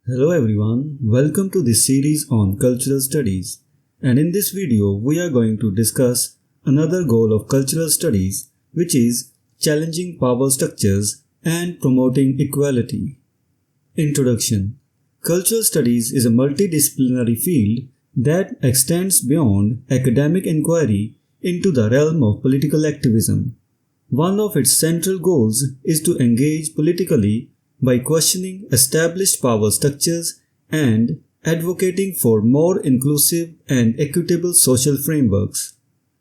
Hello everyone, welcome to this series on cultural studies. And in this video, we are going to discuss another goal of cultural studies, which is challenging power structures and promoting equality. Introduction. Cultural studies is a multidisciplinary field that extends beyond academic inquiry into the realm of political activism. One of its central goals is to engage politically by questioning established power structures and advocating for more inclusive and equitable social frameworks.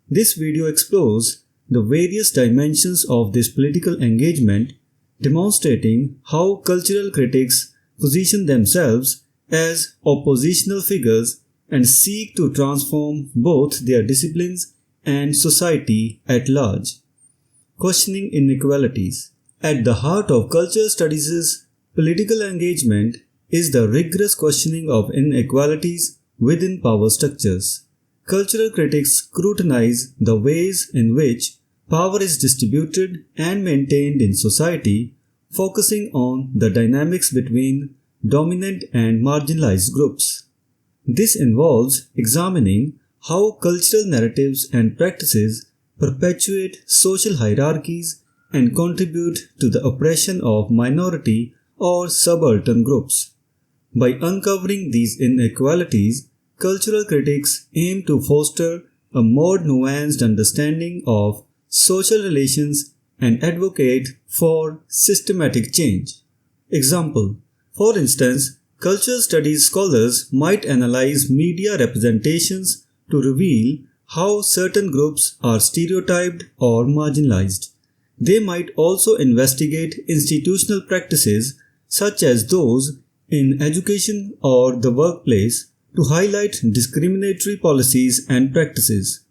This video explores the various dimensions of this political engagement, demonstrating how cultural critics position themselves as oppositional figures and seek to transform both their disciplines and society at large. Questioning inequalities. At the heart of cultural studies' political engagement is the rigorous questioning of inequalities within power structures. Cultural critics scrutinize the ways in which power is distributed and maintained in society, focusing on the dynamics between dominant and marginalized groups. This involves examining how cultural narratives and practices perpetuate social hierarchies and contribute to the oppression of minority or subaltern groups. By uncovering these inequalities, cultural critics aim to foster a more nuanced understanding of social relations and advocate for systematic change. Example: for instance, cultural studies scholars might analyze media representations to reveal how certain groups are stereotyped or marginalized. They might also investigate institutional practices such as those in education or the workplace to highlight discriminatory policies and practices.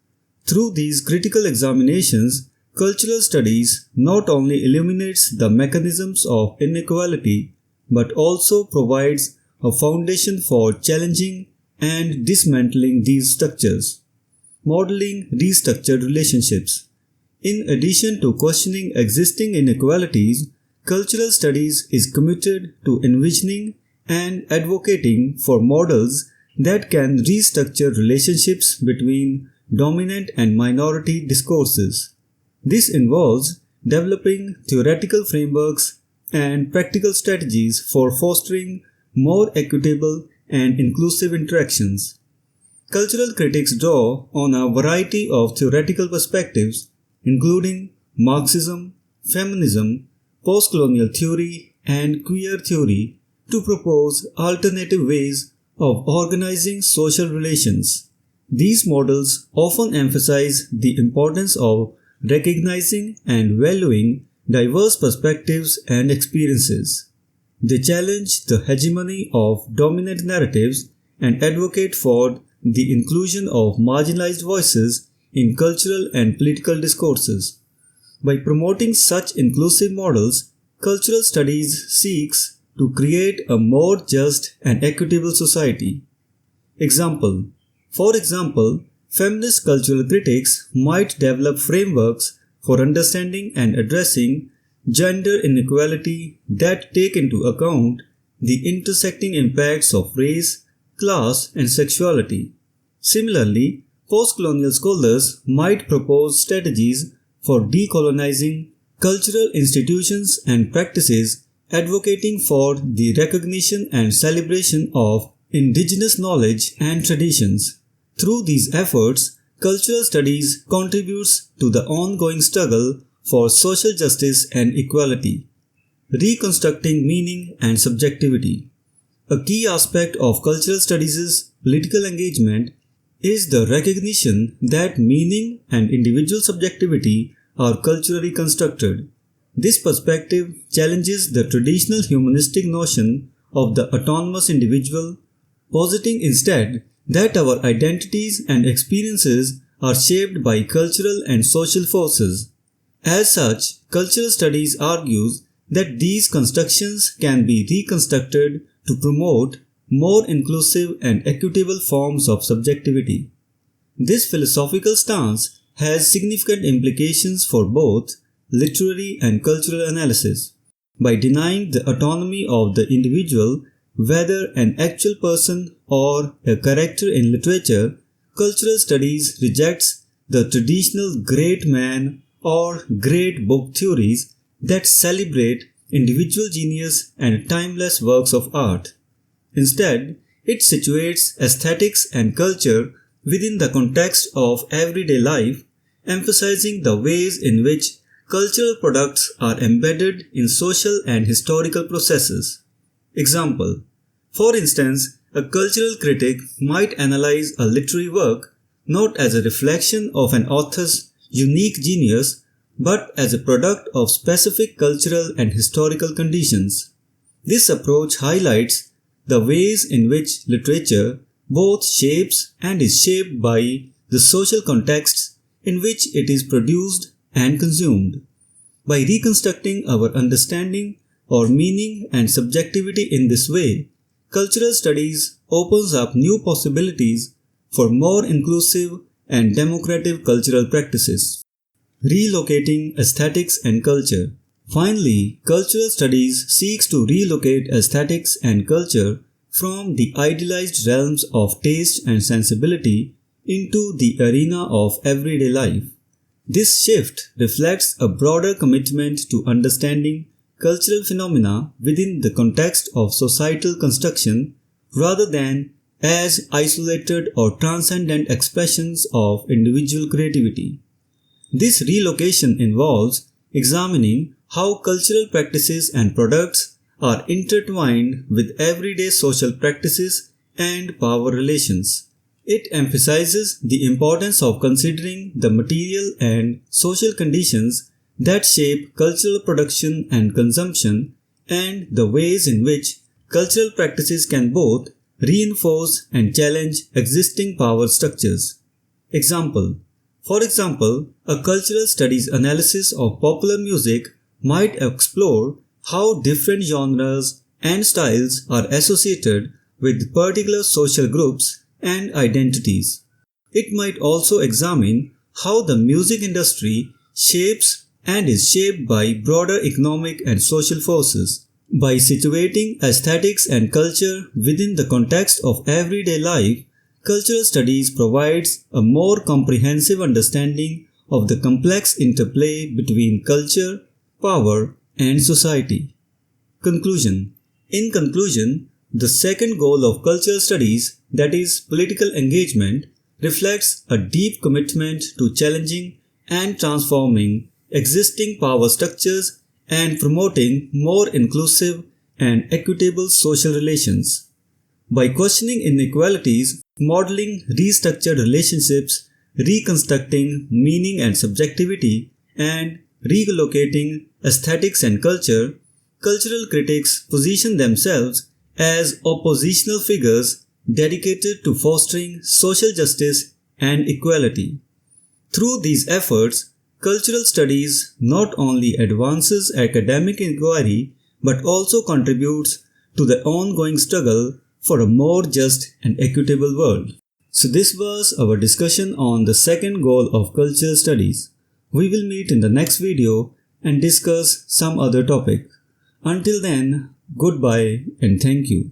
Through these critical examinations, cultural studies not only illuminates the mechanisms of inequality but also provides a foundation for challenging and dismantling these structures. Modeling restructured relationships. In addition to questioning existing inequalities, cultural studies is committed to envisioning and advocating for models that can restructure relationships between dominant and minority discourses. This involves developing theoretical frameworks and practical strategies for fostering more equitable and inclusive interactions. Cultural critics draw on a variety of theoretical perspectives, including Marxism, feminism, postcolonial theory, and queer theory, to propose alternative ways of organizing social relations. These models often emphasize the importance of recognizing and valuing diverse perspectives and experiences. They challenge the hegemony of dominant narratives and advocate for the inclusion of marginalized voices in cultural and political discourses. By promoting such inclusive models, cultural studies seeks to create a more just and equitable society. For example, feminist cultural critics might develop frameworks for understanding and addressing gender inequality that take into account the intersecting impacts of race, class, and sexuality. Similarly, postcolonial scholars might propose strategies for decolonizing cultural institutions and practices, advocating for the recognition and celebration of indigenous knowledge and traditions. Through these efforts, cultural studies contributes to the ongoing struggle for social justice and equality. Reconstructing meaning and subjectivity. A key aspect of cultural studies' political engagement is the recognition that meaning and individual subjectivity are culturally constructed. This perspective challenges the traditional humanistic notion of the autonomous individual, positing instead that our identities and experiences are shaped by cultural and social forces. As such, cultural studies argues that these constructions can be reconstructed to promote more inclusive and equitable forms of subjectivity. This philosophical stance has significant implications for both literary and cultural analysis. By denying the autonomy of the individual, whether an actual person or a character in literature, cultural studies rejects the traditional great man or great book theories that celebrate individual genius and timeless works of art. Instead, it situates aesthetics and culture within the context of everyday life, emphasizing the ways in which cultural products are embedded in social and historical processes. Example: for instance, a cultural critic might analyze a literary work not as a reflection of an author's unique genius, but as a product of specific cultural and historical conditions. This approach highlights the ways in which literature both shapes and is shaped by the social contexts in which it is produced and consumed. By reconstructing our understanding or meaning and subjectivity in this way, cultural studies opens up new possibilities for more inclusive and democratic cultural practices. Relocating aesthetics and culture. Finally, cultural studies seeks to relocate aesthetics and culture from the idealized realms of taste and sensibility into the arena of everyday life. This shift reflects a broader commitment to understanding cultural phenomena within the context of societal construction rather than as isolated or transcendent expressions of individual creativity. This relocation involves examining how cultural practices and products are intertwined with everyday social practices and power relations. It emphasizes the importance of considering the material and social conditions that shape cultural production and consumption and the ways in which cultural practices can both reinforce and challenge existing power structures. For example, a cultural studies analysis of popular music might explore how different genres and styles are associated with particular social groups and identities. It might also examine how the music industry shapes and is shaped by broader economic and social forces. By situating aesthetics and culture within the context of everyday life, cultural studies provides a more comprehensive understanding of the complex interplay between culture, power, and society. Conclusion. In conclusion, the second goal of cultural studies, that is, political engagement, reflects a deep commitment to challenging and transforming existing power structures and promoting more inclusive and equitable social relations. By questioning inequalities, modeling restructured relationships, reconstructing meaning and subjectivity, and relocating aesthetics and culture, cultural critics position themselves as oppositional figures dedicated to fostering social justice and equality. Through these efforts, cultural studies not only advances academic inquiry but also contributes to the ongoing struggle for a more just and equitable world. So this was our discussion on the second goal of cultural studies. We will meet in the next video and discuss some other topic. Until then, goodbye and thank you.